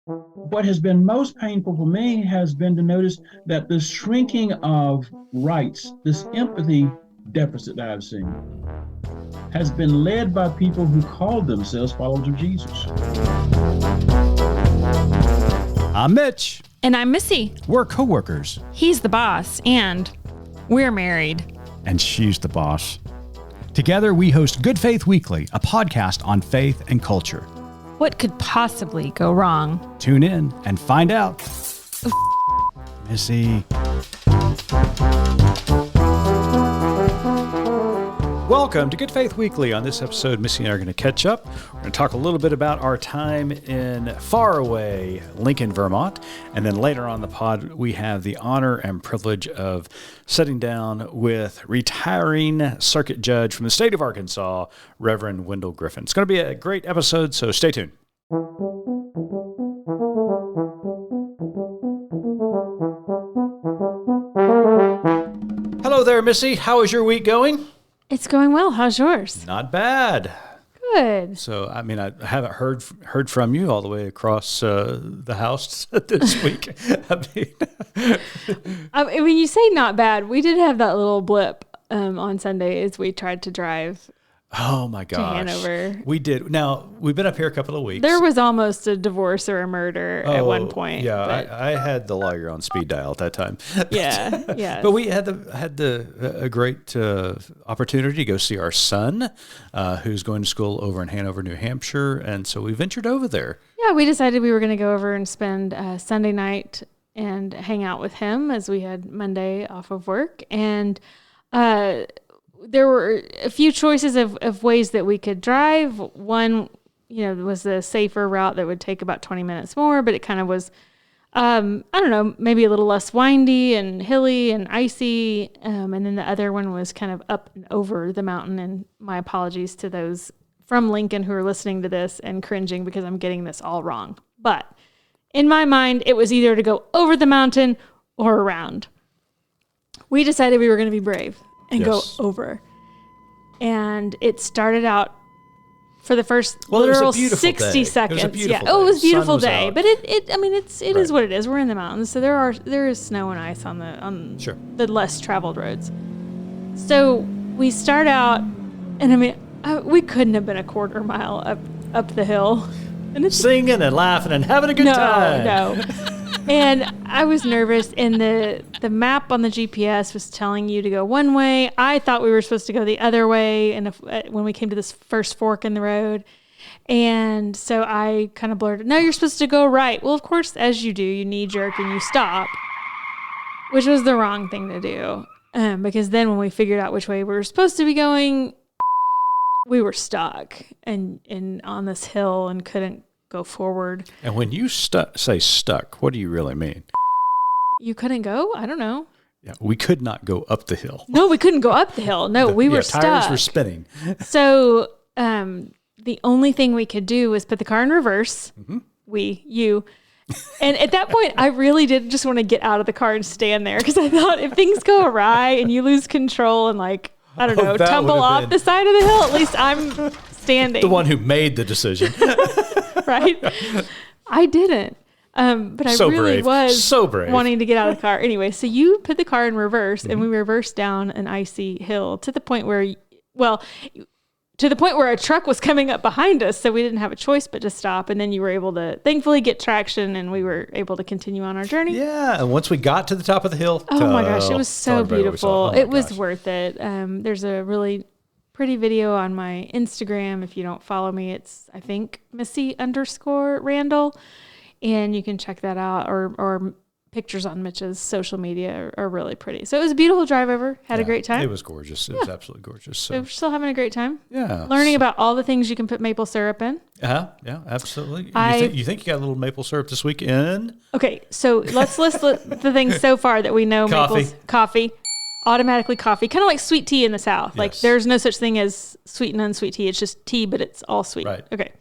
What has been most painful for me has been to notice that the shrinking of rights, this empathy deficit that I've seen, has been led by people who called themselves followers of Jesus. I'm Mitch. And I'm Missy. We're co-workers. He's the boss, and we're married. And she's the boss. Together, we host Good Faith Weekly, a podcast on faith and culture. What could possibly go wrong? Tune in and find out. Missy. Welcome to Good Faith Weekly. On this episode, Missy and I are going to catch up. We're going to talk a little bit about our time in faraway Lincoln, Vermont. And then later on the pod, we have the honor and privilege of sitting down with retiring circuit judge from the state of Arkansas, Reverend Wendell Griffen. It's going to be a great episode, so stay tuned. Hello there, Missy. How is your week going? It's going well. How's yours? Not bad. Good. So, I mean, I haven't heard from you all the way across the house this week. When you say not bad, we did have that little blip on Sunday as we tried to drive. Oh my gosh. To Hanover. We did. Now, we've been up here a couple of weeks. There was almost a divorce or a murder at one point. Yeah, but... I had the lawyer on speed dial at that time. Yeah. But we had a great opportunity to go see our son, who's going to school over in Hanover, New Hampshire. And so we ventured over there. Yeah, we decided we were going to go over and spend Sunday night and hang out with him as we had Monday off of work. And there were a few choices of ways that we could drive. One, was the safer route that would take about 20 minutes more, but it kind of was, I don't know, maybe a little less windy and hilly and icy. And then the other one was kind of up and over the mountain. And my apologies to those from Lincoln who are listening to this and cringing because I'm getting this all wrong. But in my mind, it was either to go over the mountain or around. We decided we were going to be brave and go over. And it started out for the first literal 60 seconds. It was a beautiful day. But it is what it is. We're in the mountains, so there is snow and ice on the less traveled roads. So we start out, and we couldn't have been a quarter mile up the hill. And it's singing and laughing and having a good time. No. And I was nervous, and the map on the GPS was telling you to go one way. I thought we were supposed to go the other way, and when we came to this first fork in the road. And so I kind of blurted, no, you're supposed to go right. Well, of course, as you do, you knee jerk and you stop, which was the wrong thing to do. Because then when we figured out which way we were supposed to be going, we were stuck and on this hill and couldn't go forward. And when you say stuck, what do you really mean? You couldn't go? I don't know. Yeah, we could not go up the hill. No, we couldn't go up the hill. No, we were stuck. Tires were spinning. So the only thing we could do was put the car in reverse. Mm-hmm. And at that point, I really did just want to get out of the car and stand there because I thought if things go awry and you lose control and tumble off the side of the hill, at least I'm standing. The one who made the decision. Right? I didn't. But I really was wanting to get out of the car. Anyway, so you put the car in reverse, mm-hmm. and we reversed down an icy hill to the point where a truck was coming up behind us, so we didn't have a choice but to stop. And then you were able to, thankfully, get traction, and we were able to continue on our journey. Yeah, and once we got to the top of the hill, oh my gosh, it was so beautiful. It was worth it. There's a really pretty video on my Instagram. If you don't follow me, it's, I think, Missy_Randall. And you can check that out, or pictures on Mitch's social media are really pretty. So it was a beautiful drive over. Had a great time. It was gorgeous. It was absolutely gorgeous. So we're still having a great time. Yeah. Learning about all the things you can put maple syrup in. Yeah, absolutely. You think you got a little maple syrup this weekend? Okay, so let's list the things so far that we know. Coffee. Automatically coffee. Kind of like sweet tea in the South. Yes. Like there's no such thing as sweet and unsweet tea. It's just tea, but it's all sweet. Right. Okay.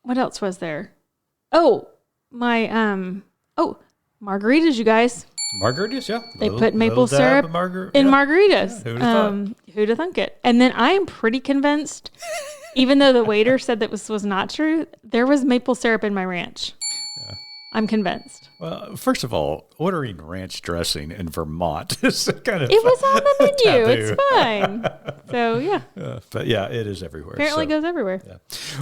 What else was there? Oh, my margaritas, you guys. Margaritas, yeah. They put maple syrup in margaritas. Yeah, who'd have thunk it? And then I am pretty convinced, even though the waiter said that was not true, there was maple syrup in my ranch. Yeah. I'm convinced. Well, first of all, ordering ranch dressing in Vermont is kind of it was on the menu. It's fine. So yeah. But yeah, it is everywhere. Apparently, goes everywhere. Yeah.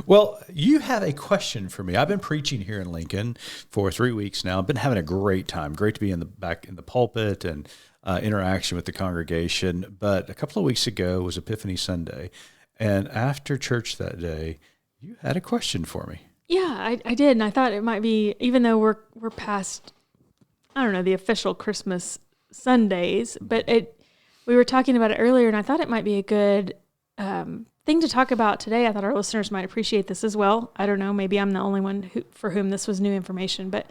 Well, you have a question for me. I've been preaching here in Lincoln for 3 weeks now. I've been having a great time. Great to be back in the pulpit and interaction with the congregation. But a couple of weeks ago was Epiphany Sunday, and after church that day, you had a question for me. Yeah, I did, and I thought it might be, even though we're past, I don't know, the official Christmas Sundays, but we were talking about it earlier, and I thought it might be a good thing to talk about today. I thought our listeners might appreciate this as well. I don't know, maybe I'm the only one for whom this was new information, but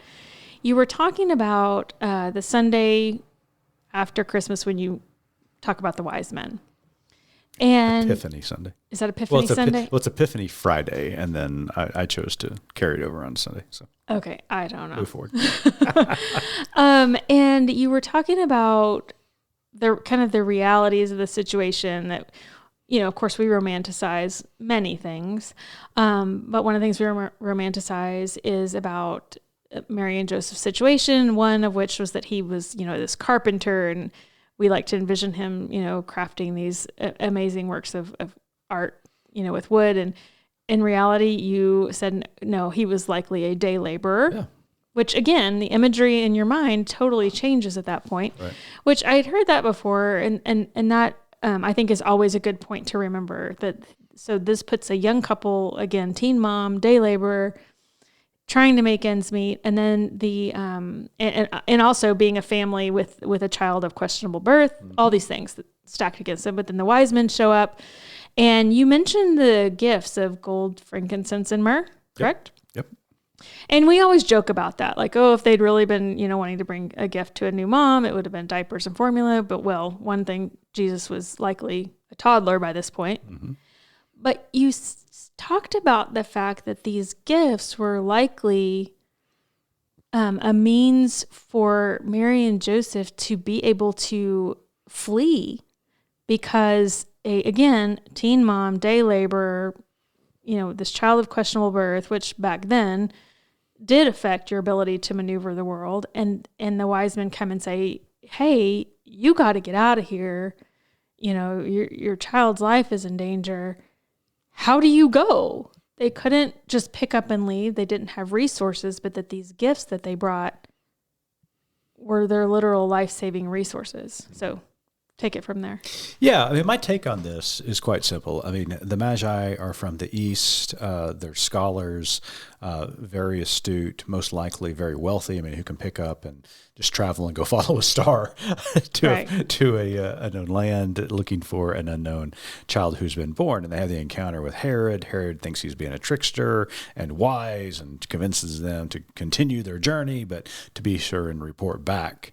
you were talking about the Sunday after Christmas when you talk about the wise men. And Epiphany Sunday. Is that Epiphany Sunday? It's Epiphany Friday, and then I chose to carry it over on Sunday. So okay, I don't know. Move forward. And you were talking about the realities of the situation that, of course, we romanticize many things, but one of the things we romanticize is about Mary and Joseph's situation. One of which was that he was, this carpenter, and we like to envision him, crafting these amazing works of art, with wood. And in reality, you said, no, he was likely a day laborer, yeah. Which again, the imagery in your mind totally changes at that point, right. Which I had heard that before. And that I think is always a good point to remember that. So this puts a young couple, again, teen mom, day laborer, trying to make ends meet, and then and also being a family with a child of questionable birth, mm-hmm. All these things that stacked against them. But then the wise men show up, and you mentioned the gifts of gold, frankincense, and myrrh, correct? Yep. And we always joke about that, like, oh, if they'd really been, wanting to bring a gift to a new mom, it would have been diapers and formula. But one thing, Jesus was likely a toddler by this point. Mm-hmm. But you talked about the fact that these gifts were likely a means for Mary and Joseph to be able to flee because, again, teen mom, day laborer, this child of questionable birth, which back then did affect your ability to maneuver the world. And the wise men come and say, hey, you got to get out of here. Your child's life is in danger. How do you go? They couldn't just pick up and leave. They didn't have resources, but that these gifts that they brought were their literal life-saving resources. So take it from there. Yeah, I mean, my take on this is quite simple. I mean, the Magi are from the East. They're scholars, very astute, most likely very wealthy. I mean, who can pick up and just travel and go follow a star to a unknown land looking for an unknown child who's been born. And they have the encounter with Herod. Herod thinks he's being a trickster and wise and convinces them to continue their journey, but to be sure and report back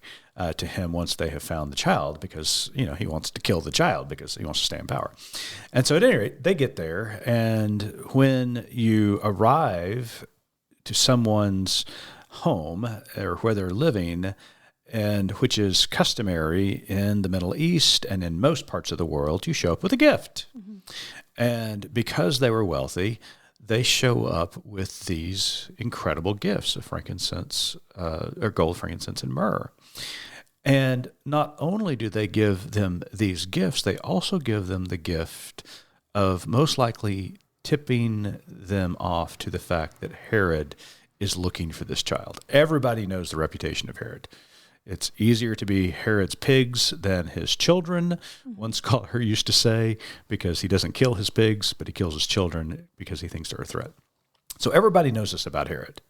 to him once they have found the child, because, he wants to kill the child because he wants to stay in power. And so at any rate, they get there. And when you arrive to someone's home or where they're living, and which is customary in the Middle East and in most parts of the world, you show up with a gift. Mm-hmm. And because they were wealthy, they show up with these incredible gifts of frankincense, or gold, frankincense, and myrrh. And not only do they give them these gifts, they also give them the gift of most likely tipping them off to the fact that Herod is looking for this child. Everybody knows the reputation of Herod. It's easier to be Herod's pigs than his children, one scholar used to say, because he doesn't kill his pigs, but he kills his children because he thinks they're a threat. So everybody knows this about Herod.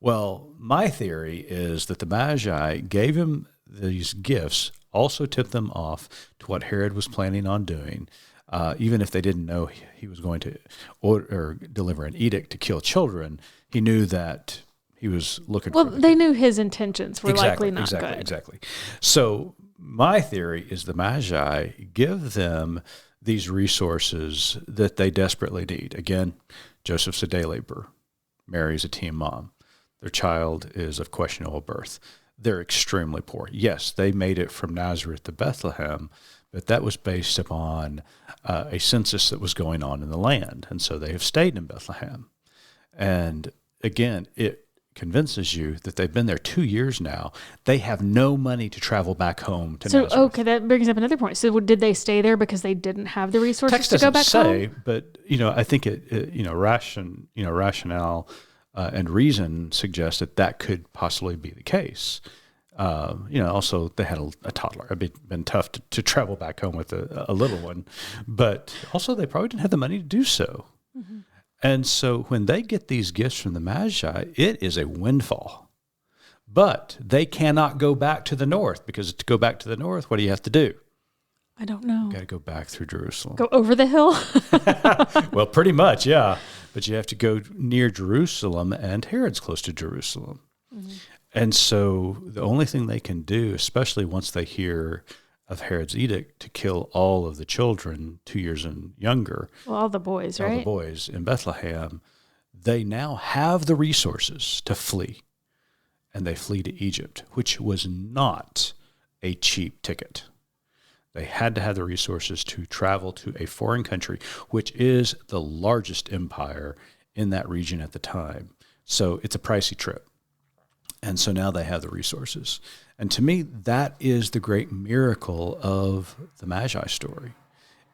Well, my theory is that the Magi gave him these gifts, also tipped them off to what Herod was planning on doing, even if they didn't know he was going to order or deliver an edict to kill children. He knew that he was looking for... Well, they knew his intentions were likely not good. Exactly. So my theory is the Magi give them these resources that they desperately need. Again, Joseph's a day laborer. Mary's a teen mom. Their child is of questionable birth. they're extremely poor. Yes, they made it from Nazareth to Bethlehem, but that was based upon a census that was going on in the land. And so they have stayed in Bethlehem. And again, it convinces you that they've been there 2 years now. They have no money to travel back home to Nazareth. Okay, that brings up another point. So did they stay there because they didn't have the resources to go back home? But I think rationale and reason suggest that could possibly be the case. Also they had a toddler. It'd been tough to travel back home with a little one, but also they probably didn't have the money to do so. Mm-hmm. And so when they get these gifts from the Magi, it is a windfall. But they cannot go back to the north, because to go back to the north, what do you have to do? I don't know. You got to go back through Jerusalem. Go over the hill? Well, pretty much, yeah. But you have to go near Jerusalem, and Herod's close to Jerusalem. Mm-hmm. And so the only thing they can do, especially once they hear of Herod's edict to kill all of the children 2 years and younger. Well, all the boys, right? All the boys in Bethlehem. They now have the resources to flee. And they flee to Egypt, which was not a cheap ticket. They had to have the resources to travel to a foreign country, which is the largest empire in that region at the time. So it's a pricey trip. And so now they have the resources. And to me, that is the great miracle of the Magi story,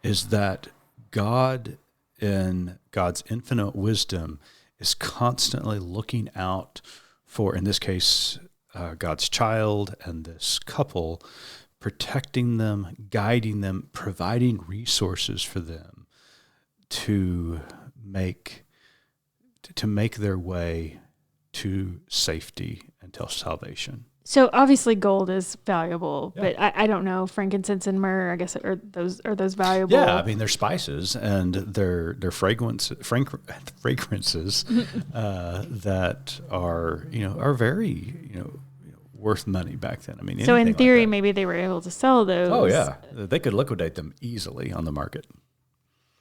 is that God, in God's infinite wisdom, is constantly looking out for, in this case, God's child and this couple, protecting them, guiding them, providing resources for them to make their way to safety until salvation. So obviously gold is valuable, Yeah. but I don't know, frankincense and myrrh, I guess, are those valuable? Yeah, I mean, they're spices and they're fragrances that are very worth money back then. I mean, so in theory, like maybe they were able to sell those. Oh yeah, they could liquidate them easily on the market.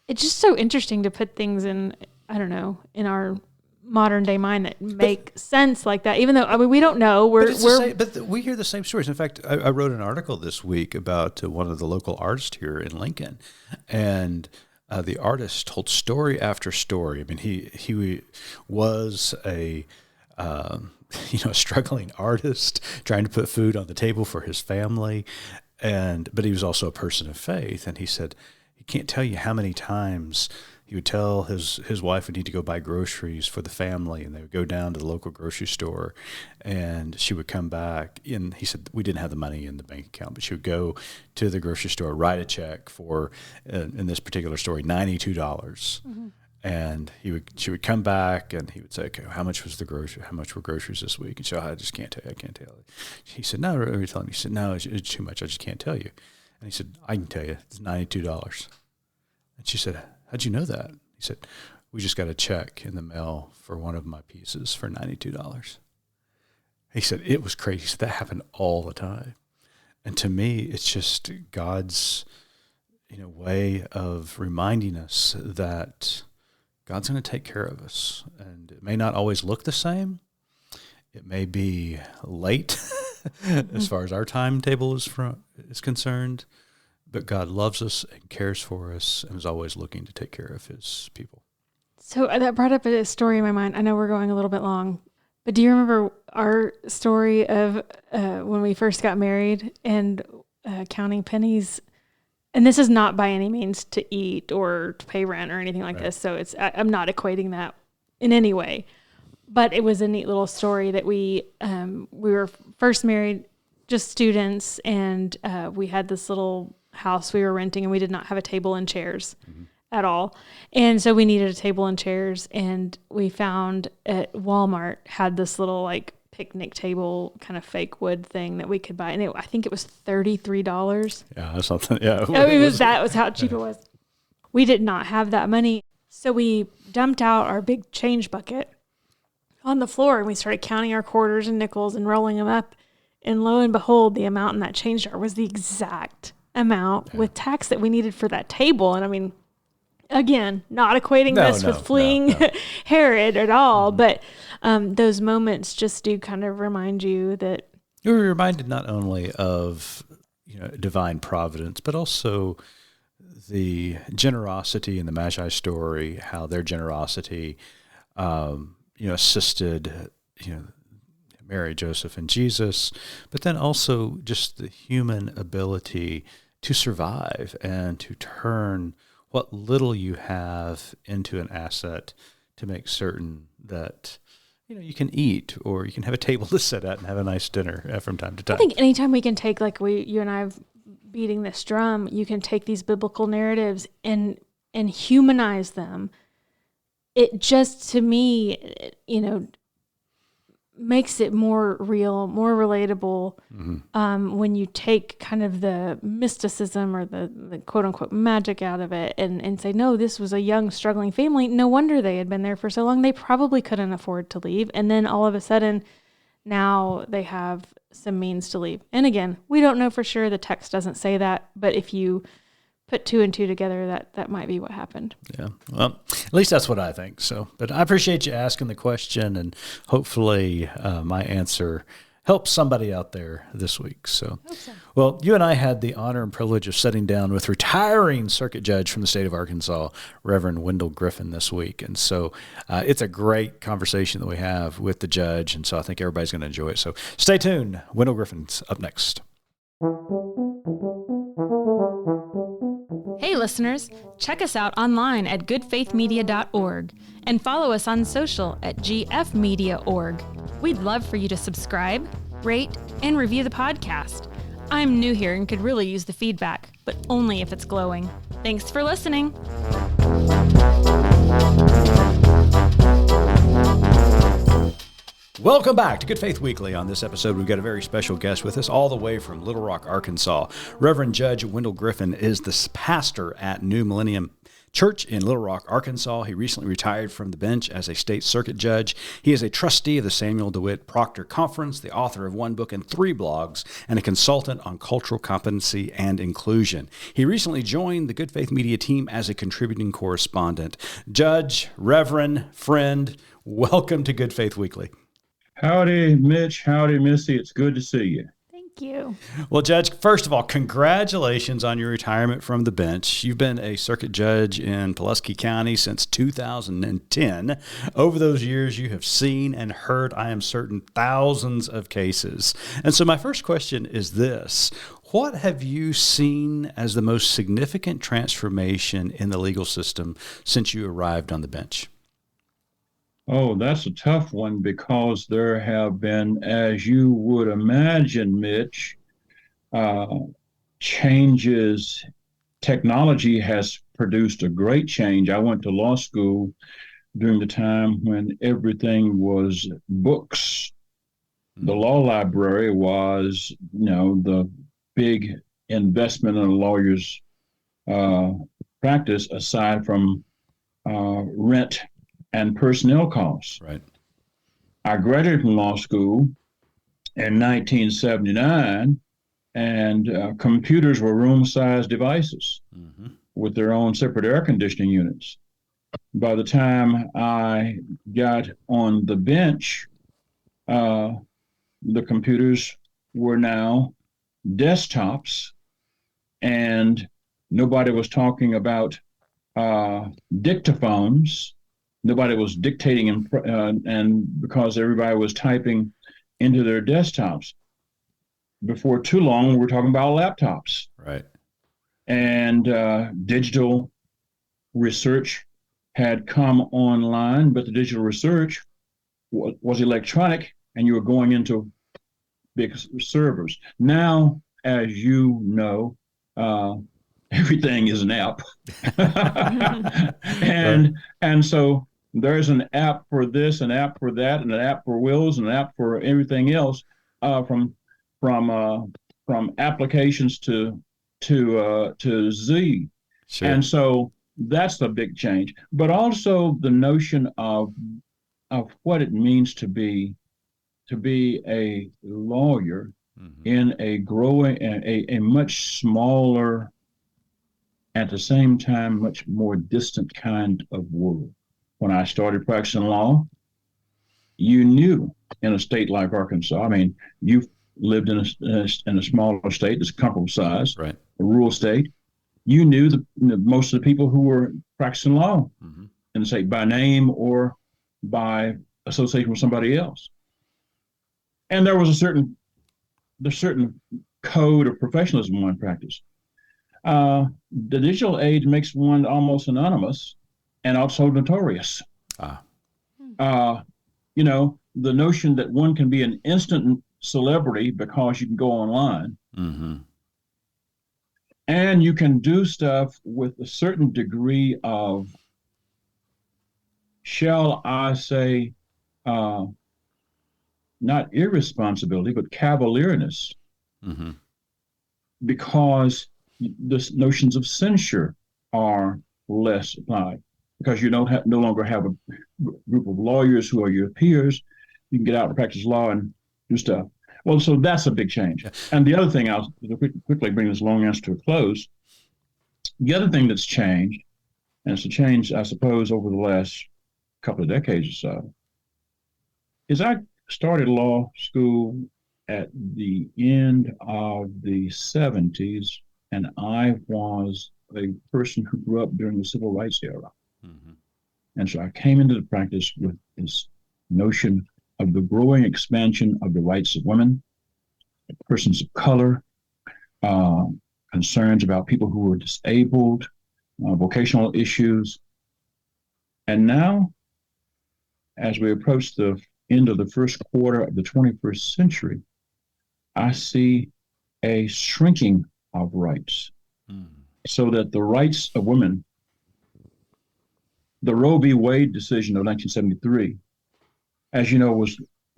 It's just so interesting to put things in, I don't know, in our modern day mind that make sense like that, even though we don't know. But we hear the same stories. In fact, I wrote an article this week about one of the local artists here in Lincoln, and the artist told story after story. I mean, he was a struggling artist trying to put food on the table for his family, but he was also a person of faith. And he said he can't tell you how many times he would tell his wife would need to go buy groceries for the family, and they would go down to the local grocery store, and she would come back. And he said we didn't have the money in the bank account, but she would go to the grocery store, write a check for, in this particular story, $92. Mm-hmm. And she would come back, and he would say, "Okay, how much were groceries this week?" And she said, "I just can't tell you. I can't tell you." He said, "No, are you telling me?" He said, "No, it's too much. I just can't tell you." And he said, "I can tell you. It's $92. And she said, "How'd you know that?" He said, "We just got a check in the mail for one of my pieces for $92. He said, "It was crazy." He said, "That happened all the time." And to me, it's just God's, way of reminding us that God's going to take care of us. And it may not always look the same. It may be late as far as our timetable is concerned. But God loves us and cares for us and is always looking to take care of his people. So that brought up a story in my mind. I know we're going a little bit long, but do you remember our story of when we first got married and counting pennies? And this is not by any means to eat or to pay rent or anything like Right. this. So I'm not equating that in any way. But it was a neat little story that we were first married, just students, and we had this little house we were renting, and we did not have a table and chairs at all. And so we needed a table and chairs, and we found at Walmart had this little picnic table kind of fake wood thing that we could buy. And I think it was $33. Yeah, that's something. Yeah. That was how cheap it was. We did not have that money. So we dumped out our big change bucket on the floor, and we started counting our quarters and nickels and rolling them up. And lo and behold, the amount in that change jar was the exact amount with tax that we needed for that table. And I mean, again, not equating this with fleeing Herod at all, but those moments just do kind of remind you that We were reminded not only of divine providence, but also the generosity in the Magi story, how their generosity, assisted, Mary, Joseph, and Jesus, but then also just the human ability to survive and to turn what little you have into an asset to make certain that you can eat, or you can have a table to sit at and have a nice dinner from time to time. I think anytime we can take, like you and I have beating this drum, you can take these biblical narratives and humanize them. It just, to me, makes it more real, more relatable. When you take kind of the mysticism or the quote unquote magic out of it and say, no, this was a young, struggling family. No wonder they had been there for so long. They probably couldn't afford to leave. And then all of a sudden, now they have some means to leave. And again, we don't know for sure. The text doesn't say that. But if you put two and two together, that might be what happened. Yeah. Well, at least that's what I think. So, but I appreciate you asking the question, and hopefully my answer helps somebody out there this week. So, well, you and I had the honor and privilege of sitting down with retiring circuit judge from the state of Arkansas, Reverend Wendell Griffen, this week. And so it's a great conversation that we have with the judge. And so I think everybody's going to enjoy it. So stay tuned. Wendell Griffen's up next. Hey listeners, check us out online at goodfaithmedia.org and follow us on social at gfmedia.org. We'd love for you to subscribe, rate, and review the podcast. I'm new here and could really use the feedback, but only if it's glowing. Thanks for listening. Welcome back to Good Faith Weekly. On this episode, we've got a very special guest with us all the way from Little Rock, Arkansas. Reverend Judge Wendell Griffen is the pastor at New Millennium Church in Little Rock, Arkansas. He recently retired from the bench as a state circuit judge. He is a trustee of the Samuel DeWitt Proctor Conference, the author of 1 book and 3 blogs, and a consultant on cultural competency and inclusion. He recently joined the Good Faith Media team as a contributing correspondent. Judge, Reverend, friend, welcome to Good Faith Weekly. Howdy, Mitch. Howdy, Missy. It's good to see you. Thank you. Well, Judge, first of all, congratulations on your retirement from the bench. You've been a circuit judge in Pulaski County since 2010. Over those years, you have seen and heard, I am certain, thousands of cases. And so my first question is this. What have you seen as the most significant transformation in the legal system since you arrived on the bench? Oh, that's a tough one because there have been, as you would imagine, Mitch, changes. Technology has produced a great change. I went to law school during the time when everything was books. The law library was, the big investment in a lawyer's practice aside from rent and personnel costs. Right. I graduated from law school in 1979, and computers were room-sized devices with their own separate air conditioning units. By the time I got on the bench, the computers were now desktops, and nobody was talking about dictaphones. Nobody was dictating, and because everybody was typing into their desktops. Before too long, we're talking about laptops. Right. And digital research had come online, but the digital research was electronic, and you were going into big servers. Now, as you know, everything is an app. and so there's an app for this, an app for that, and an app for wills, and an app for everything else, from applications to Z. Sure. And so that's the big change. But also the notion of what it means to be a lawyer in a growing, a much smaller, at the same time, much more distant kind of world. When I started practicing law, you knew in a state like Arkansas, lived in a smaller state that's comparable size, Right. a rural state, you knew most of the people who were practicing law in the state by name or by association with somebody else. And there was a certain code of professionalism one practice. The digital age makes one almost anonymous and also notorious. The notion that one can be an instant celebrity because you can go online and you can do stuff with a certain degree of, shall I say, not irresponsibility, but cavalierness, because the notions of censure are less applied, because you no longer have a group of lawyers who are your peers. You can get out and practice law and do stuff. Well, so that's a big change. And the other thing, I'll quickly bring this long answer to a close. The other thing that's changed, and it's a change, I suppose, over the last couple of decades or so, is I started law school at the end of the 70s, and I was a person who grew up during the civil rights era. And so I came into the practice with this notion of the growing expansion of the rights of women, persons of color, concerns about people who were disabled, vocational issues. And now, as we approach the end of the first quarter of the 21st century, I see a shrinking of rights, so that the rights of women, the Roe v. Wade decision of 1973, as you know,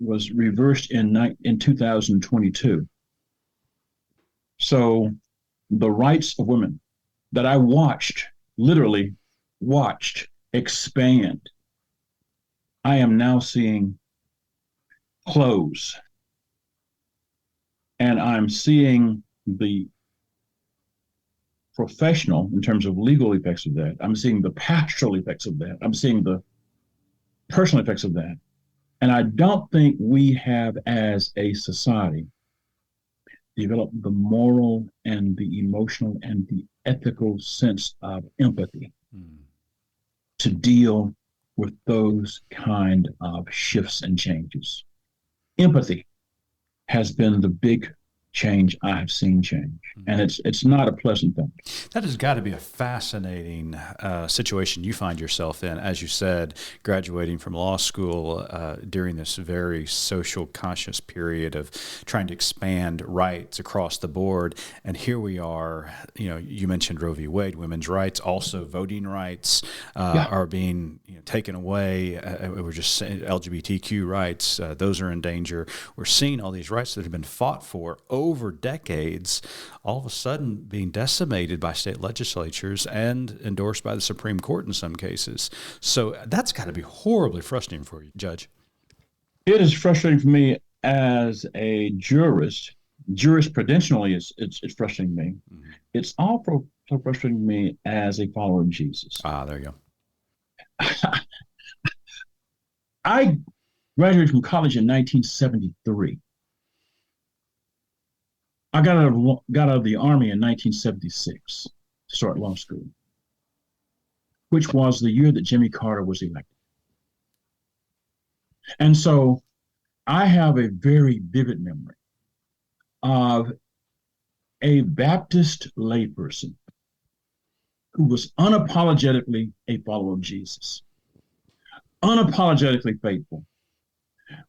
was reversed in 2022. So the rights of women that I literally watched expand, I am now seeing close. And I'm seeing the professional, in terms of legal effects of that. I'm seeing the pastoral effects of that. I'm seeing the personal effects of that. And I don't think we have, as a society, developed the moral and the emotional and the ethical sense of empathy to deal with those kind of shifts and changes. Empathy has been the big change I have seen change. And it's not a pleasant thing. That has got to be a fascinating situation you find yourself in, as you said, graduating from law school during this very social conscious period of trying to expand rights across the board. And here we are, you mentioned Roe v. Wade, women's rights, also voting rights are being taken away. We're just saying LGBTQ rights, those are in danger. We're seeing all these rights that have been fought for over decades, all of a sudden being decimated by state legislatures and endorsed by the Supreme Court in some cases. So that's got to be horribly frustrating for you, Judge. It is frustrating for me as a jurist. Jurisprudentially, it's frustrating me. It's also so frustrating me as a follower of Jesus. There you go. I graduated from college in 1973. I got out of the Army in 1976 to start law school, which was the year that Jimmy Carter was elected. And so I have a very vivid memory of a Baptist layperson who was unapologetically a follower of Jesus, unapologetically faithful,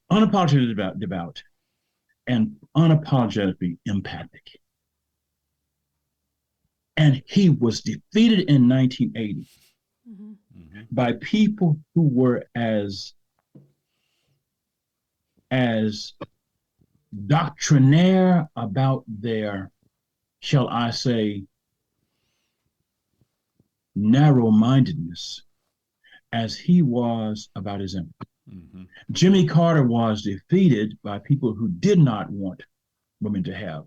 unapologetically devout, and unapologetically empathic. And he was defeated in 1980 by people who were as doctrinaire about their, shall I say, narrow-mindedness as he was about his empathy. Jimmy Carter was defeated by people who did not want women to have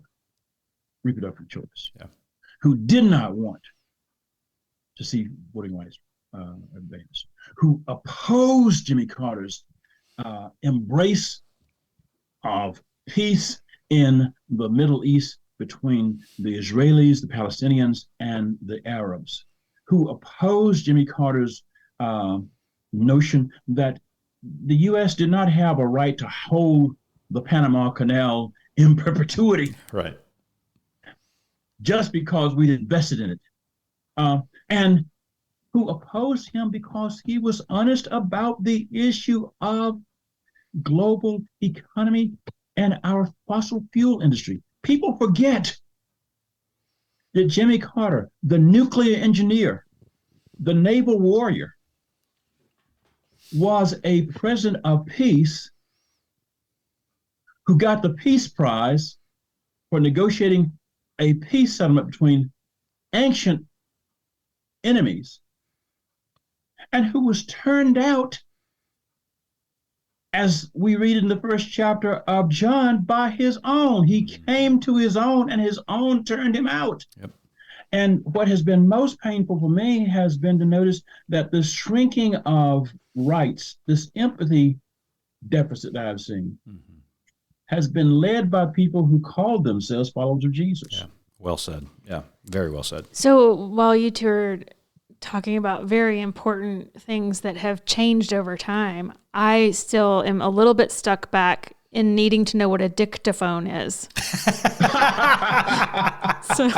reproductive choice, who did not want to see voting rights advanced, who opposed Jimmy Carter's embrace of peace in the Middle East between the Israelis, the Palestinians, and the Arabs, who opposed Jimmy Carter's notion that the U.S. did not have a right to hold the Panama Canal in perpetuity. Right. Just because we invested in it. And who opposed him because he was honest about the issue of global economy and our fossil fuel industry. People forget that Jimmy Carter, the nuclear engineer, the naval warrior, was a president of peace who got the Peace Prize for negotiating a peace settlement between ancient enemies, and who was turned out, as we read in the first chapter of John, by his own. He came to his own, and his own turned him out. Yep. And what has been most painful for me has been to notice that the shrinking of rights, this empathy deficit that I've seen, has been led by people who called themselves followers of Jesus. Yeah, well said. Yeah, very well said. So while you two are talking about very important things that have changed over time, I still am a little bit stuck back in needing to know what a dictaphone is. So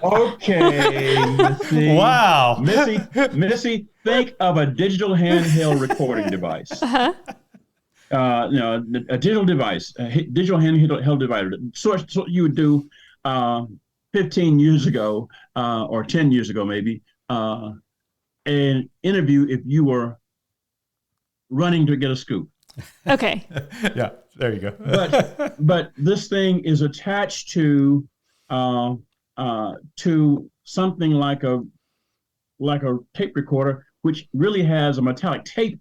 Okay, Missy. Wow. Missy, think of a digital handheld recording device. A digital device, a digital handheld device. So you would do 15 years ago or 10 years ago, maybe, an interview if you were running to get a scoop. okay. Yeah, there you go. but this thing is attached to something like a tape recorder, which really has a metallic tape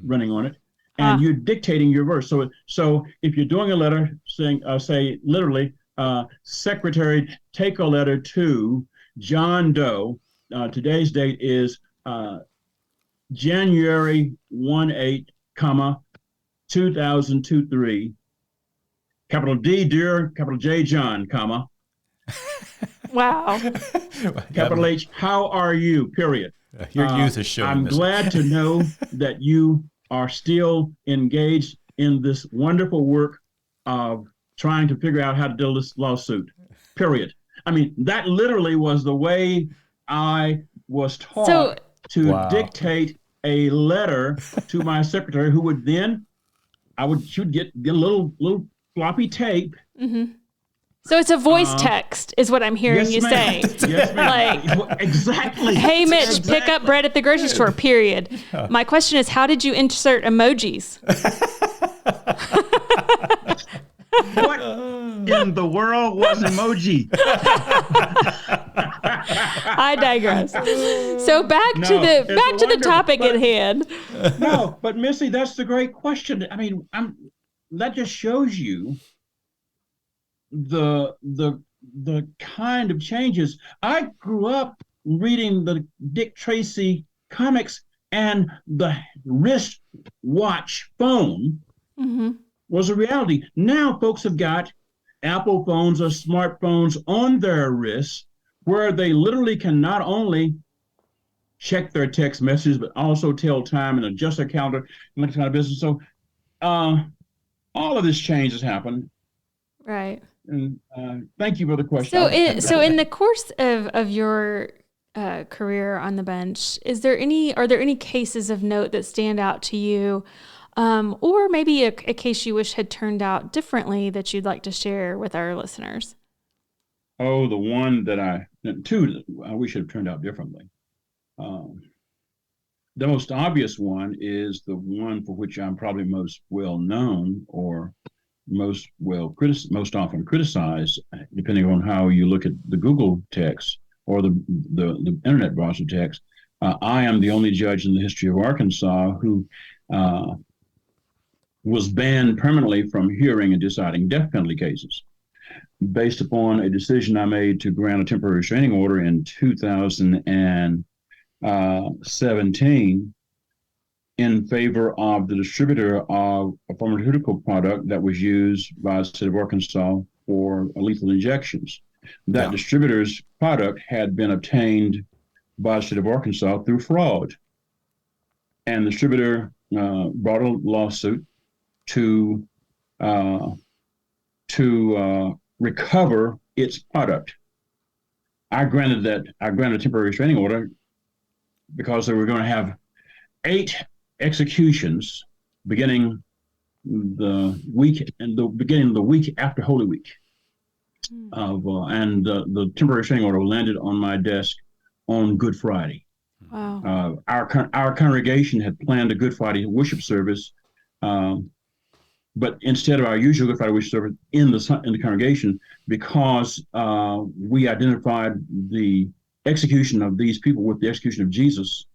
running on it. And you're dictating your verse. So if you're doing a letter, saying, say literally, Secretary, take a letter to John Doe. Today's date is January 18, 2023. Capital D, dear. Capital J, John, comma. Wow. Capital H, how are you? Period. Your youth is showing. I'm glad to know that you are still engaged in this wonderful work of trying to figure out how to deal with this lawsuit, period. I mean, that literally was the way I was taught to dictate a letter to my secretary, who would then, she would get a little floppy tape. Mm-hmm. So it's a voice text, is what I'm hearing you say. Yes, ma'am. Like, exactly. Hey, Mitch, pick up bread at the grocery store, period. My question is, how did you insert emojis? What in the world was emoji? I digress. So back to the topic at hand. No, but Missy, that's the great question. I mean, that just shows you the kind of changes. I grew up reading the Dick Tracy comics, and the wristwatch phone was a reality. Now folks have got Apple phones or smartphones on their wrists, where they literally can not only check their text messages, but also tell time and adjust their calendar and that kind of business. So all of this change has happened. Right. And thank you for the question. So in the course of your career on the bench, are there any cases of note that stand out to you, or maybe a case you wish had turned out differently that you'd like to share with our listeners? Oh, the one two I wish had turned out differently. The most obvious one is the one for which I'm probably most well known, or most often criticized, depending on how you look at the Google text or the internet browser text. I am the only judge in the history of Arkansas who was banned permanently from hearing and deciding death penalty cases, based upon a decision I made to grant a temporary restraining order in 2017 in favor of the distributor of a pharmaceutical product that was used by the state of Arkansas for lethal injections. That distributor's product had been obtained by the state of Arkansas through fraud. And the distributor brought a lawsuit to recover its product. I granted a temporary restraining order because they were going to have 8 executions beginning the week after Holy Week. And the temporary restraining order landed on my desk on Good Friday. Wow. Our congregation had planned a Good Friday worship service, but instead of our usual Good Friday worship service in the congregation, because we identified the execution of these people with the execution of Jesus,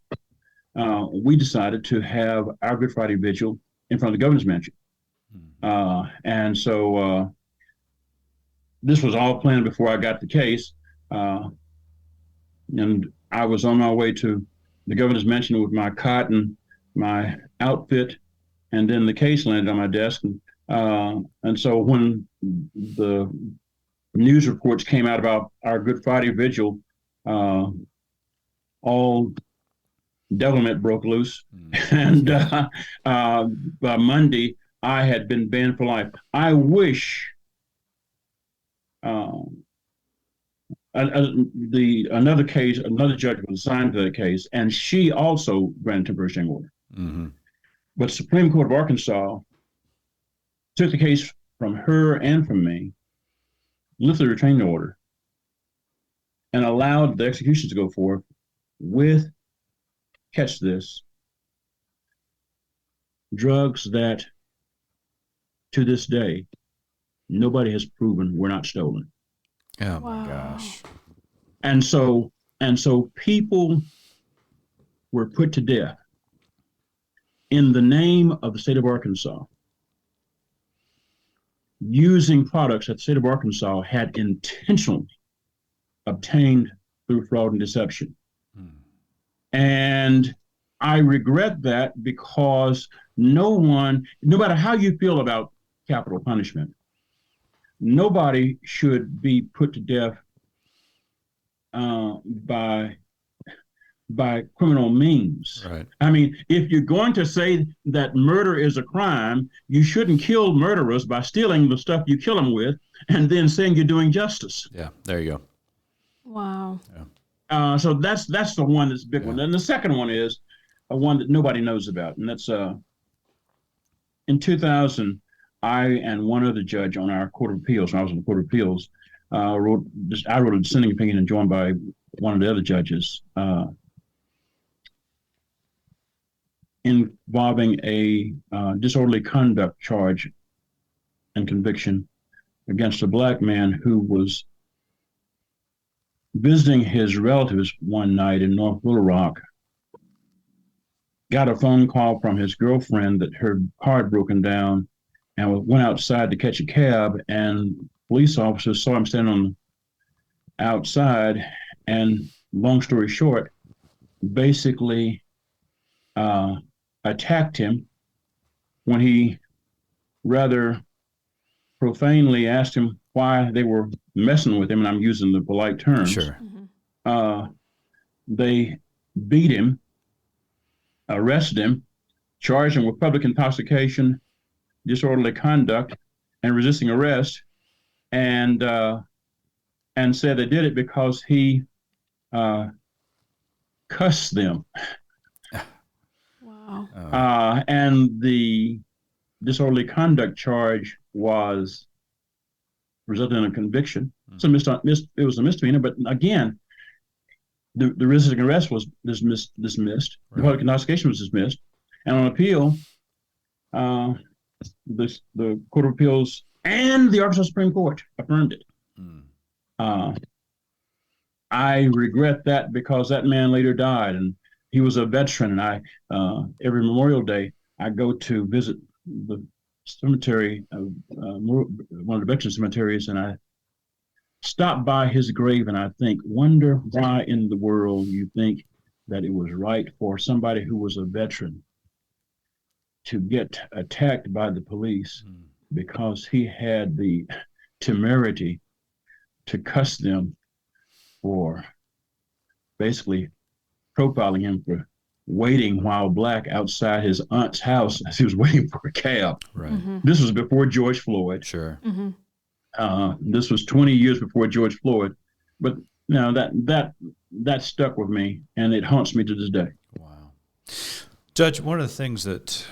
we decided to have our Good Friday vigil in front of the governor's mansion. And so this was all planned before I got the case. And I was on my way to the governor's mansion with my cot and my outfit, and then the case landed on my desk. And so when the news reports came out about our Good Friday vigil, all devilment broke loose. And by Monday, I had been banned for life. I wish another judge was assigned to that case, and she also granted temporary restraining order. But the Supreme Court of Arkansas took the case from her and from me, lifted the restraining order, and allowed the executions to go forth with, catch this, drugs that to this day nobody has proven were not stolen. Oh my gosh. And so people were put to death in the name of the state of Arkansas, using products that the state of Arkansas had intentionally obtained through fraud and deception. And I regret that, because no matter how you feel about capital punishment, nobody should be put to death by criminal means. Right. I mean, if you're going to say that murder is a crime, you shouldn't kill murderers by stealing the stuff you kill them with and then saying you're doing justice. Yeah, there you go. Wow. Yeah. So that's the one that's a big one. And the second one is a one that nobody knows about, and that's in 2000, I and one other judge on our Court of Appeals, when I was on the Court of Appeals, I wrote a dissenting opinion and joined by one of the other judges involving a disorderly conduct charge and conviction against a black man who was visiting his relatives one night in North Little Rock, got a phone call from his girlfriend that her car had broken down, and went outside to catch a cab, and police officers saw him standing on the outside, and long story short, basically attacked him when he rather profanely asked him why they were messing with him, and I'm using the polite terms. Sure. They beat him, arrested him, charged him with public intoxication, disorderly conduct, and resisting arrest, and said they did it because he cussed them. Wow. And the disorderly conduct charge resulted in a conviction. So it was a misdemeanor, but again, the resisting arrest was dismissed. Right. The public intoxication was dismissed, and on appeal, the Court of Appeals and the Arkansas Supreme Court affirmed it. I regret that, because that man later died, and he was a veteran. And I every Memorial Day I go to visit the cemetery, one of the veteran cemeteries, and I stop by his grave and I wonder why in the world you think that it was right for somebody who was a veteran to get attacked by the police because he had the temerity to cuss them for basically profiling him for waiting while black outside his aunt's house as he was waiting for a cab. Right. This was before George Floyd. Sure. This was 20 years before George Floyd, but that stuck with me, and it haunts me to this day. Wow. Judge, one of the things that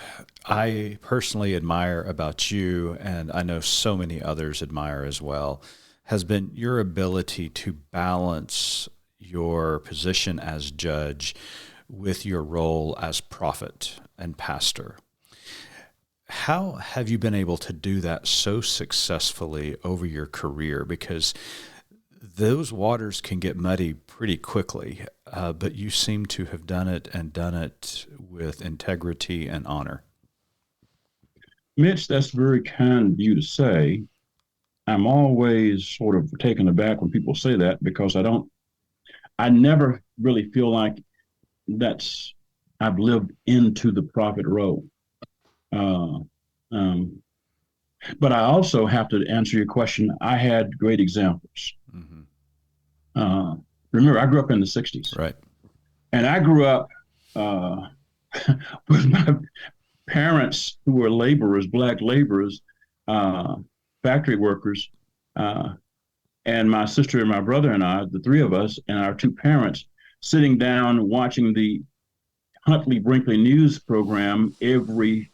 I personally admire about you, and I know so many others admire as well, has been your ability to balance your position as judge with your role as prophet and pastor. How have you been able to do that so successfully over your career? Because those waters can get muddy pretty quickly, but you seem to have done it with integrity and honor. Mitch, that's very kind of you to say. I'm always sort of taken aback when people say that because I never really feel like I've lived into the prophet role. But I also have to answer your question. I had great examples. Remember, I grew up in the 60s. Right. And I grew up with my parents who were laborers, black laborers, factory workers, and my sister and my brother and I, the three of us, and our two parents, sitting down watching the Huntley Brinkley News program every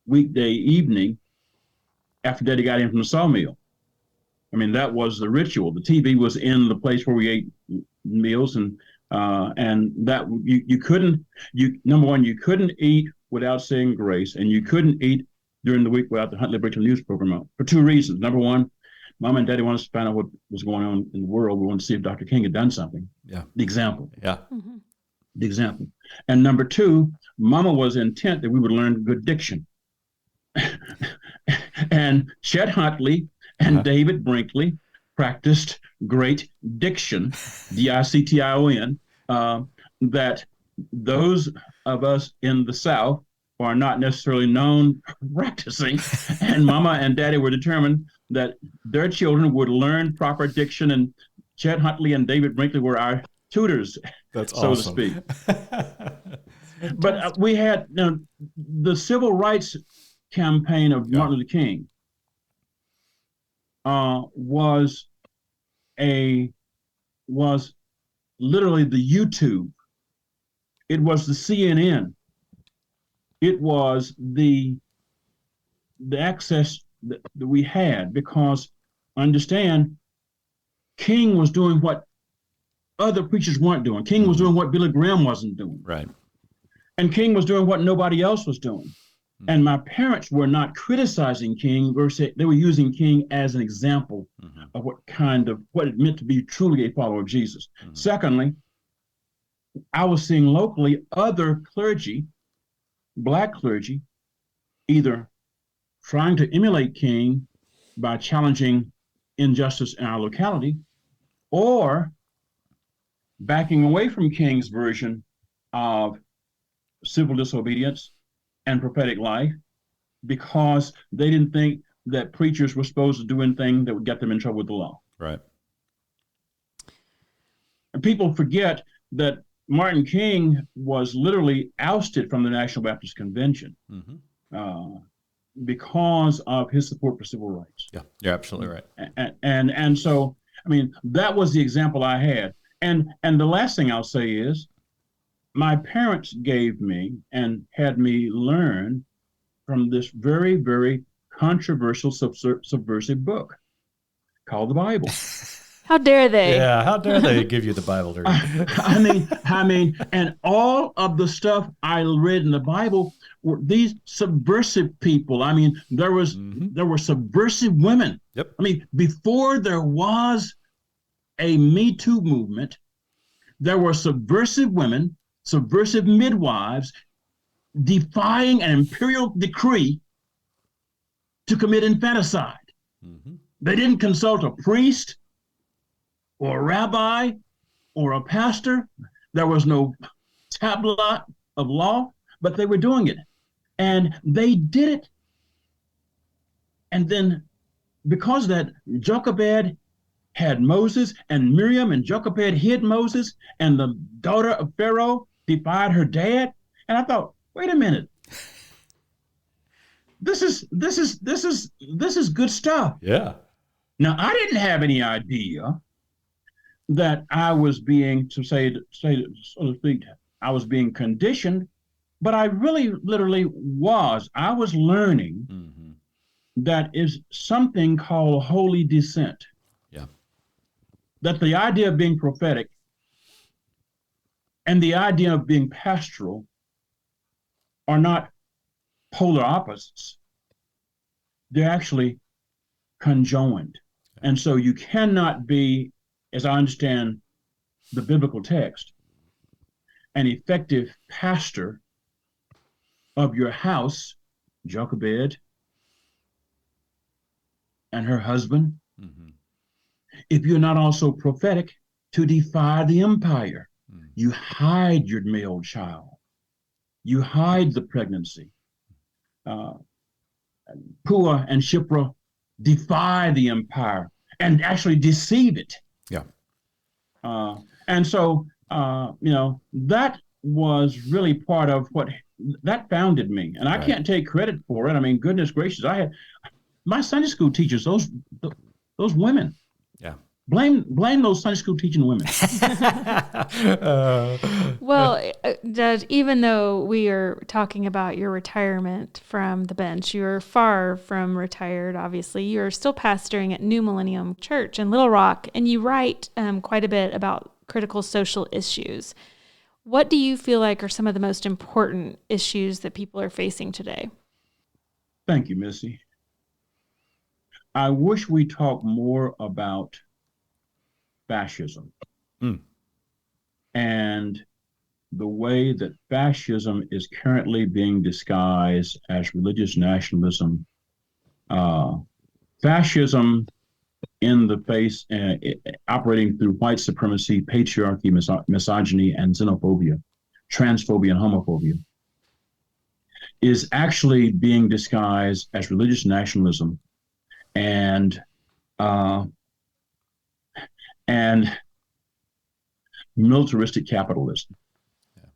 weekday evening after Daddy got in from the sawmill. I mean, that was the ritual. The TV was in the place where we ate meals, and that you couldn't. Number one, you couldn't eat without saying grace, and you couldn't eat during the week without the Huntley Brinkley News program for two reasons. Number one, Mom and Daddy wanted us to find out what was going on in the world. We wanted to see if Dr. King had done something. Yeah. The example. Yeah. The example. And number two, Mama was intent that we would learn good diction. And Chet Huntley and David Brinkley practiced great diction, D-I-C-T-I-O-N, that those of us in the South are not necessarily known practicing. And Mama and Daddy were determined that their children would learn proper diction, and Chet Huntley and David Brinkley were our tutors, That's so awesome. to speak. But we had the civil rights campaign of Martin Luther King was literally the YouTube. It was the CNN. It was the access that we had, because understand, King was doing what other preachers weren't doing. King was doing what Billy Graham wasn't doing. Right. And King was doing what nobody else was doing. And my parents were not criticizing King, they were using King as an example of what it meant to be truly a follower of Jesus. Secondly, I was seeing locally other clergy, black clergy, either trying to emulate King by challenging injustice in our locality, or backing away from King's version of civil disobedience and prophetic life, because they didn't think that preachers were supposed to do anything that would get them in trouble with the law. Right. And people forget that Martin King was literally ousted from the National Baptist Convention because of his support for civil rights. Yeah, you're absolutely right. And so, I mean, that was the example I had. And the last thing I'll say is, my parents gave me and had me learn from this very, very controversial subversive book called the Bible. How dare they? Yeah, how dare they give you the Bible to read? I mean, and all of the stuff I read in the Bible were these subversive people. I mean, there were subversive women. Yep. I mean, before there was a Me Too movement, there were subversive women, subversive midwives, defying an imperial decree to commit infanticide. They didn't consult a priest or a rabbi or a pastor. There was no tablet of law, but they were doing it. And they did it. And then because of that, Jochebed had Moses, and Miriam and Jochebed hid Moses, and the daughter of Pharaoh defied her dad. And I thought, wait a minute. This is good stuff. Yeah. Now, I didn't have any idea that I was being, so to speak, I was being conditioned, but I really literally was. I was learning that is something called holy descent. Yeah. That the idea of being prophetic and the idea of being pastoral are not polar opposites. They're actually conjoined. And so you cannot be, as I understand the biblical text, an effective pastor of your house, Jochebed, and her husband, if you're not also prophetic to defy the empire. You hide your male child. You hide the pregnancy. Puah and Shiphrah defy the empire and actually deceive it. Yeah. And so, that was really part of what that founded me. And I can't take credit for it. I mean, goodness gracious, I had my Sunday school teachers, those women. Yeah. Blame those Sunday school teaching women. Well, Judge, even though we are talking about your retirement from the bench, you're far from retired, obviously. You're still pastoring at New Millennium Church in Little Rock, and you write quite a bit about critical social issues. What do you feel like are some of the most important issues that people are facing today? Thank you, Missy. I wish we talked more about fascism and the way that fascism is currently being disguised as religious nationalism. Fascism in the face, operating through white supremacy, patriarchy, misogyny, and xenophobia, transphobia, and homophobia, is actually being disguised as religious nationalism and militaristic capitalism. Yeah.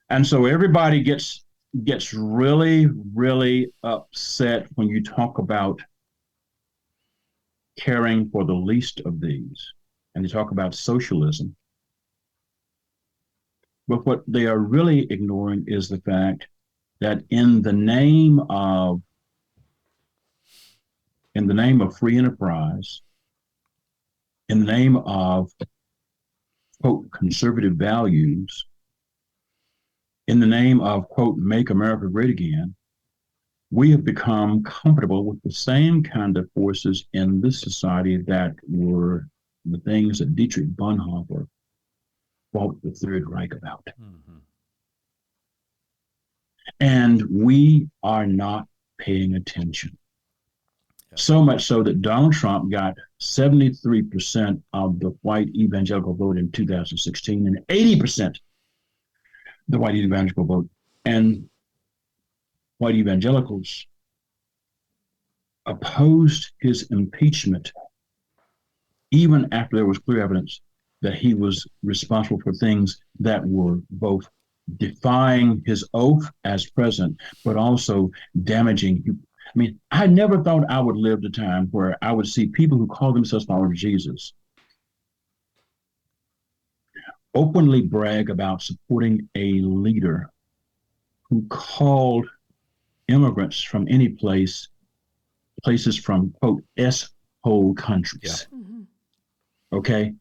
And so everybody gets really, really upset when you talk about caring for the least of these, and they talk about socialism. But what they are really ignoring is the fact that in the name of free enterprise, in the name of, quote, conservative values, in the name of, quote, make America great again, we have become comfortable with the same kind of forces in this society that were the things that Dietrich Bonhoeffer fought the Third Reich about. And we are not paying attention. So much so that Donald Trump got 73% of the white evangelical vote in 2016 and 80% the white evangelical vote. And white evangelicals opposed his impeachment even after there was clear evidence that he was responsible for things that were both defying his oath as president, but also damaging. I mean, I never thought I would live the time where I would see people who call themselves followers of Jesus openly brag about supporting a leader who called immigrants from any places from, quote, S-hole countries. Yeah. Okay?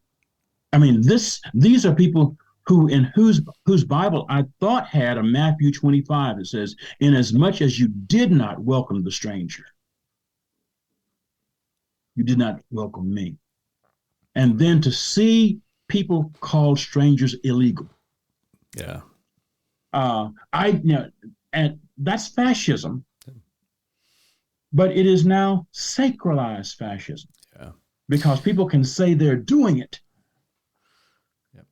I mean, these are people whose Bible I thought had a Matthew 25 that says, inasmuch as you did not welcome the stranger, you did not welcome me. And then to see people call strangers illegal. Yeah. And that's fascism, but it is now sacralized fascism. Yeah. Because people can say they're doing it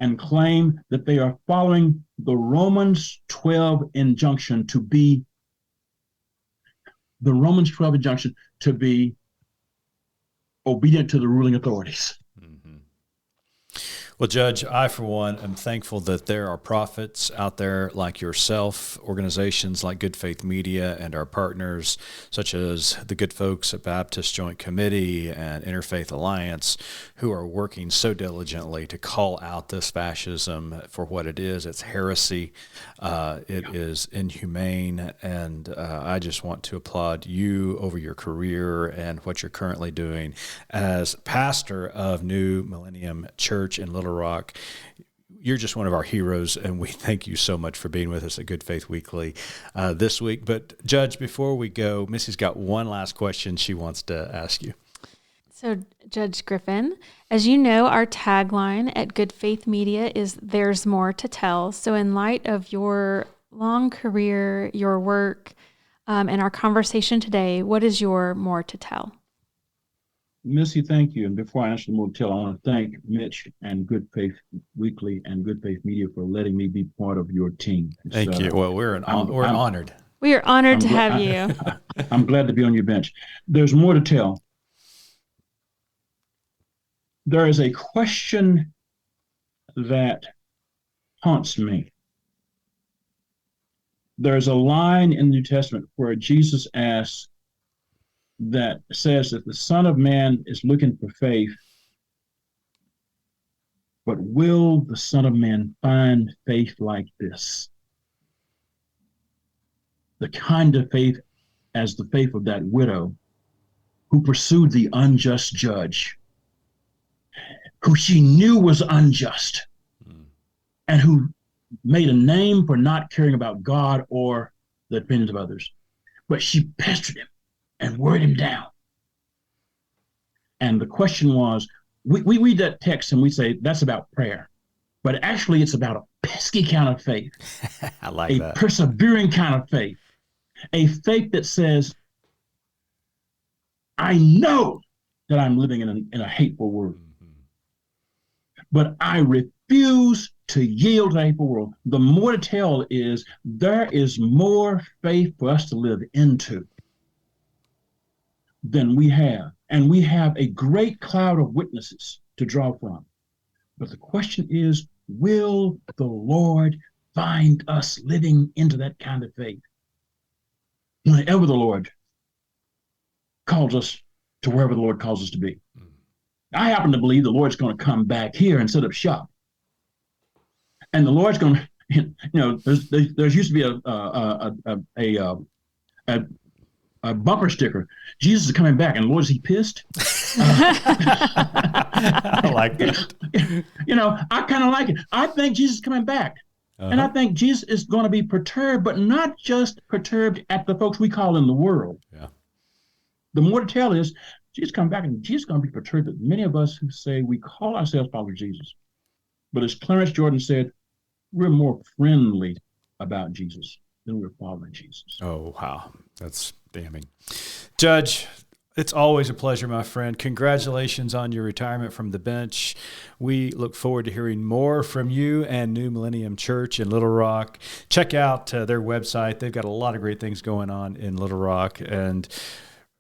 and claim that they are following the Romans 12 injunction to be the Romans 12 injunction to be obedient to the ruling authorities. Well, Judge, I, for one, am thankful that there are prophets out there like yourself, organizations like Good Faith Media, and our partners, such as the good folks at Baptist Joint Committee and Interfaith Alliance, who are working so diligently to call out this fascism for what it is. It's heresy. It is inhumane. And I just want to applaud you over your career and what you're currently doing as pastor of New Millennium Church in Little Rock. You're just one of our heroes, and we thank you so much for being with us at Good Faith Weekly this week. But Judge, before we go, Missy's got one last question she wants to ask you. So, Judge Griffen, as you know, our tagline at Good Faith Media is "There's more to tell." So, in light of your long career, your work, and our conversation today, what is your more to tell? Missy, thank you. And before I answer the more detail, I want to thank Mitch and Good Faith Weekly and Good Faith Media for letting me be part of your team. Thank you. Well, we're honored. We are honored to have you. I'm glad to be on your bench. There's more to tell. There is a question that haunts me. There's a line in the New Testament where Jesus asks, that says that the Son of Man is looking for faith, but will the Son of Man find faith like this? The kind of faith as the faith of that widow who pursued the unjust judge, who she knew was unjust, and who made a name for not caring about God or the opinions of others. But she pestered him and wore him down. And the question was, we read that text and we say, that's about prayer. But actually, it's about a pesky kind of faith. I like that. A persevering kind of faith. A faith that says, I know that I'm living in a hateful world. But I refuse to yield to the hateful world. The more to tell is, there is more faith for us to live into than we have. And we have a great cloud of witnesses to draw from. But the question is, will the Lord find us living into that kind of faith? Whenever the Lord calls us to wherever the Lord calls us to be. I happen to believe the Lord's going to come back here and set up shop. And the Lord's going to, there's used to be a bumper sticker. Jesus is coming back, and Lord, is he pissed? I like that. I kind of like it. I think Jesus is coming back. And I think Jesus is going to be perturbed, but not just perturbed at the folks we call in the world. Yeah. The more to tell is, Jesus coming back, and Jesus is going to be perturbed at many of us who say we call ourselves followers of Jesus. But as Clarence Jordan said, we're more friendly about Jesus than we're following Jesus. Oh, wow. That's damning. Judge, it's always a pleasure, my friend. Congratulations on your retirement from the bench. We look forward to hearing more from you and New Millennium Church in Little Rock. Check out their website. They've got a lot of great things going on in Little Rock. And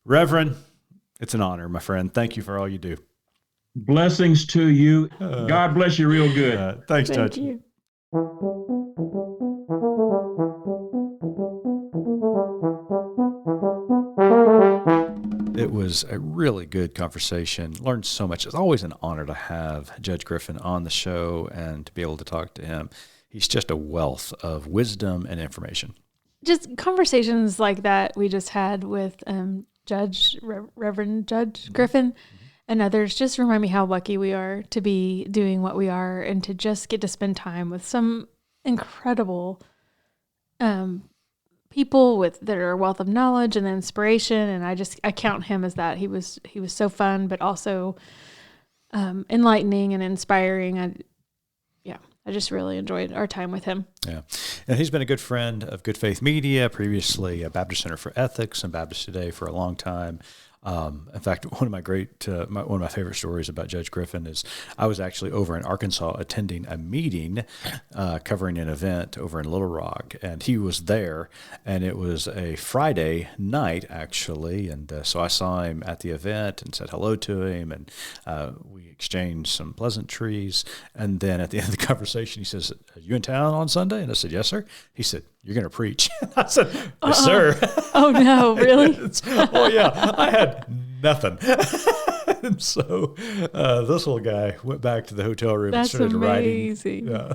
Reverend, it's an honor, my friend. Thank you for all you do. Blessings to you. God bless you real good. Thanks, Judge. Thank you. It was a really good conversation. Learned so much. It's always an honor to have Judge Griffen on the show and to be able to talk to him. He's just a wealth of wisdom and information. Just conversations like that we just had with Reverend Judge Griffen and others just remind me how lucky we are to be doing what we are and to just get to spend time with some incredible people that are a wealth of knowledge and inspiration. And I count him as that. He was so fun, but also enlightening and inspiring. I just really enjoyed our time with him. Yeah. And he's been a good friend of Good Faith Media, previously a Baptist Center for Ethics and Baptist Today for a long time. In fact, one of my one of my favorite stories about Judge Griffen is I was actually over in Arkansas attending a meeting covering an event over in Little Rock, and he was there, and it was a Friday night actually, and so I saw him at the event and said hello to him, and we exchanged some pleasantries, and then at the end of the conversation, he says, "Are you in town on Sunday?" And I said, "Yes, sir." He said, "You're going to preach?" I said, "Yes, sir." Oh no, really? Well, yeah, I had nothing. And so this little guy went back to the hotel room That's and started amazing. writing. Yeah,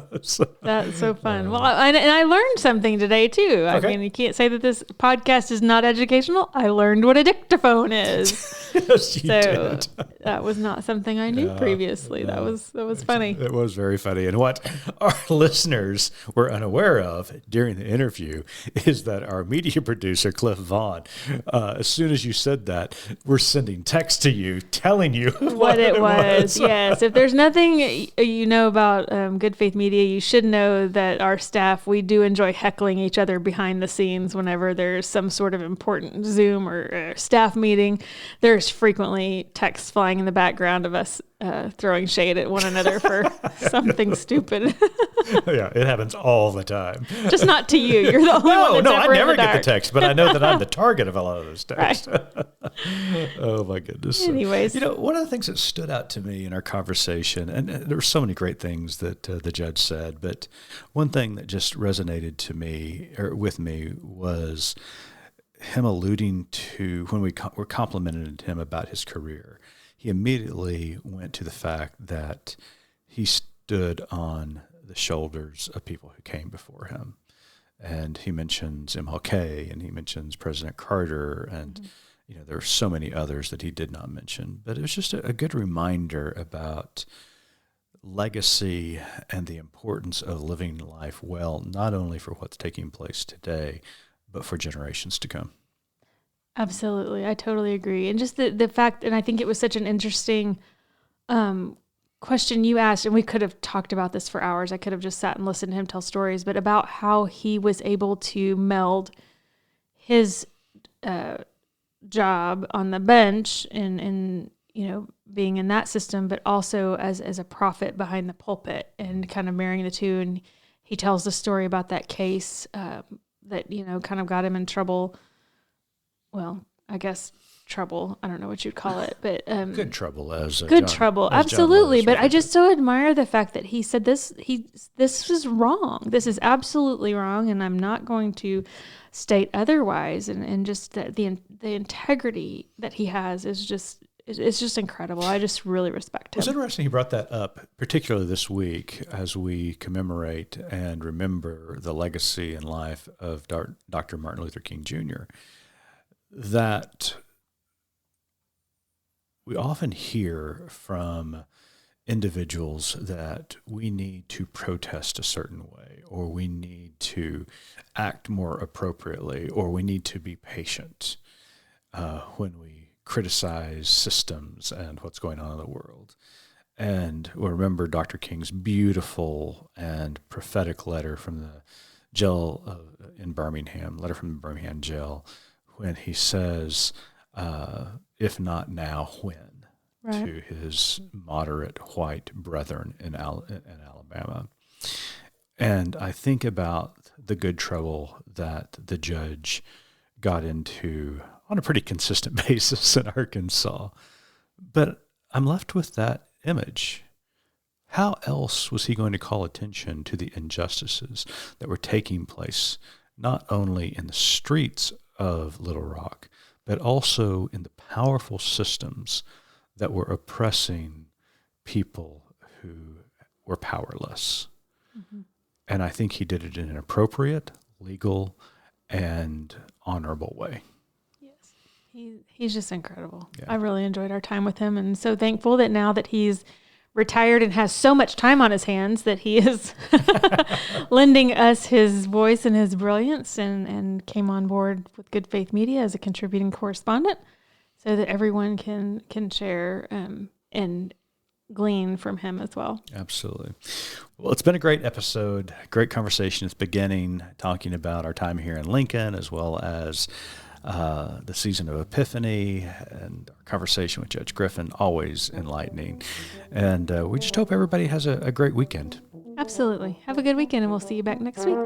That's so fun. Well, and I learned something today too. I mean, you can't say that this podcast is not educational. I learned what a dictaphone is. Yes, you So did. that was not something I knew previously. That was funny. It was very funny. And what our listeners were unaware of during the interview is that our media producer, Cliff Vaughn, as soon as you said that, we're sending text to you telling you What it was. Yes. If there's nothing you know about Good Faith Media, you should know that our staff, we do enjoy heckling each other behind the scenes whenever there's some sort of important Zoom or staff meeting. There's frequently texts flying in the background of us throwing shade at one another for something stupid. Yeah, it happens all the time. Just not to you. You're the only one that's I ever in never the get the dark. text, but I know that I'm the target of a lot of those texts. Oh my goodness. Anyways. One of the things that stood out to me in our conversation, and there were so many great things that the judge said, but one thing that just resonated to me or with me was him alluding to when we were complimented him about his career. He immediately went to the fact that he stood on the shoulders of people who came before him. And he mentions MLK, and he mentions President Carter, and there are so many others that he did not mention. But it was just a good reminder about legacy and the importance of living life well, not only for what's taking place today, but for generations to come. Absolutely. I totally agree. And just the fact, and I think it was such an interesting question you asked, and we could have talked about this for hours. I could have just sat and listened to him tell stories, but about how he was able to meld his job on the bench and being in that system, but also as a prophet behind the pulpit and kind of marrying the two. And he tells the story about that case that, kind of got him in trouble. Well, I guess trouble. I don't know what you'd call it, but good trouble as good trouble. Absolutely. But I just so admire the fact that he said this is wrong. This is absolutely wrong, and I'm not going to state otherwise. And just the integrity that he has is just incredible. I just really respect him. It's interesting he brought that up, particularly this week as we commemorate and remember the legacy and life of Dr. Martin Luther King Jr., that we often hear from individuals that we need to protest a certain way, or we need to act more appropriately, or we need to be patient when we criticize systems and what's going on in the world. And we'll remember Dr. King's beautiful and prophetic letter from the jail in Birmingham, letter from the Birmingham jail, when he says, if not now, when, right, to his moderate white brethren in Alabama. And I think about the good trouble that the judge got into on a pretty consistent basis in Arkansas. But I'm left with that image. How else was he going to call attention to the injustices that were taking place, not only in the streets of Little Rock, but also in the powerful systems that were oppressing people who were powerless? Mm-hmm. And I think he did it in an appropriate, legal, and honorable way. Yes, he's just incredible. Yeah. I really enjoyed our time with him, and so thankful that now that he's retired and has so much time on his hands that he is lending us his voice and his brilliance, and came on board with Good Faith Media as a contributing correspondent so that everyone can share and glean from him as well. Absolutely. Well, it's been a great episode, great conversation at the beginning, talking about our time here in Lincoln, as well as the season of Epiphany, and our conversation with Judge Griffen, always enlightening. And we just hope everybody has a great weekend. Absolutely. Have a good weekend, and we'll see you back next week.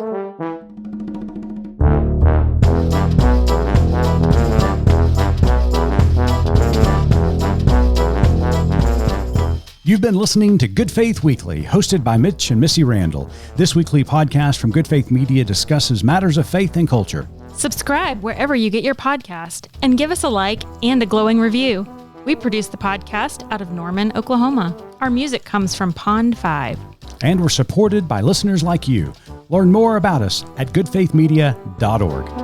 You've been listening to Good Faith Weekly, hosted by Mitch and Missy Randall. This weekly podcast from Good Faith Media discusses matters of faith and culture. Subscribe wherever you get your podcast and give us a like and a glowing review. We produce the podcast out of Norman, Oklahoma. Our music comes from Pond 5. And we're supported by listeners like you. Learn more about us at goodfaithmedia.org.